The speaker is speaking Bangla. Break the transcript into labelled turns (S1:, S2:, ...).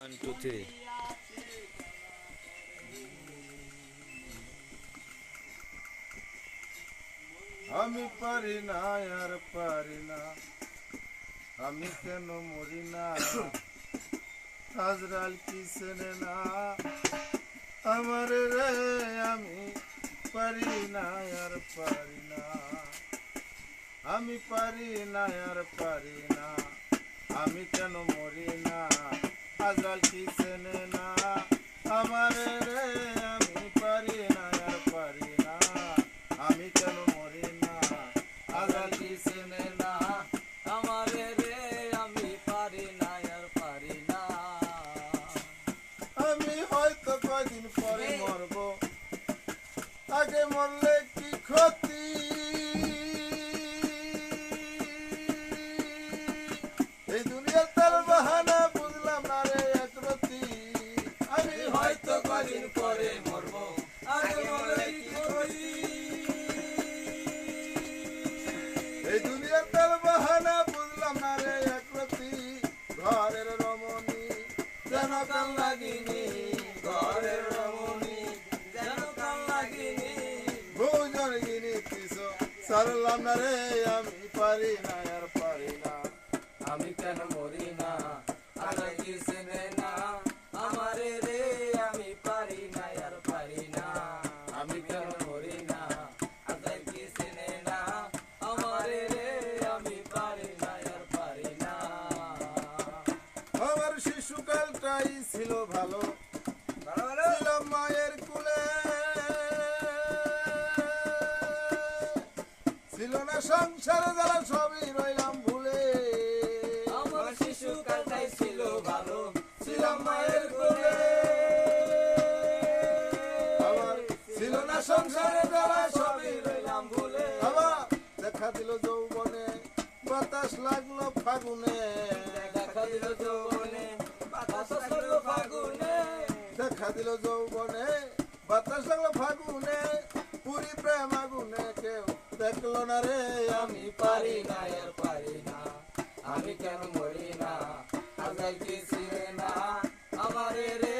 S1: One, two, three.
S2: আমি পারি না আর পারি না, আমি কেন মরি না, হাজরাল কি চেনে না আমার রে, আমি পারি না আর পারি না, আমি পারি না আর পারি না, আমি কেন মরি না, হাজরাল কি চেনে না আমার রে, আমি পারি না আর পারি না, আমি কেন মরি না, হাজরাল কি চেনে না
S3: আমারে রে আমি পারি না আর পারি না।
S2: আমি হয়তো কদিন পরে মরব, আগে মরলে কি ক্ষতি, এই দুনিয়ার তার বাহানা বুঝলাম না রে একরতি, আমি
S3: হয়তো কদিন পরে মরবো, আগে মরলে কি ক্ষতি।
S2: এই দুনিয়ার তার বাহানা বুঝলাম না রে একরতি, ঘরের রমণী
S3: যেন কাল লাগিনি, ঘরের রমণী যেন কাল লাগিনি।
S2: ভোজন গিনি কিস সারলাম না রে, আমি পারি না আর পারি না,
S3: আমি কেন মরি না, আল্লাহ কি চেনে না আমারে রে, আমি পারি না আর পারি না। আমি কেন মরি না, আল্লাহ কি চেনে না আমারে রে, আমি পারি না আর পারি না।
S2: আমার শিশুকালটাই ছিল ভালো, ছিলাম মায়ের কুলে, ছিল না সংসার জ্বালা সবই রইলাম ভুলে,
S3: আমার শিশুকালটাই ছিল ভালো, ছিলাম মায়ের কোলে।
S2: আমার
S3: ছিল না সংসারে জ্বালা সবই রইলাম ভুলে।
S2: বাবা দেখা দিল যৌবনে, বাতাস লাগলো ফাগুনে,
S3: দেখা দিল যৌবনে, বাতাস লাগলো ফাগুনে।
S2: দেখা দিল যৌবনে, বাতাস লাগলো ফাগুনে, পুরি প্রেম আগুনে, কেউ দেখলো না রে, আমি
S3: আমি পারি না আর পারি না, আমি কেন মরি না, আল্লাহ কি চিনে না আমারে রে,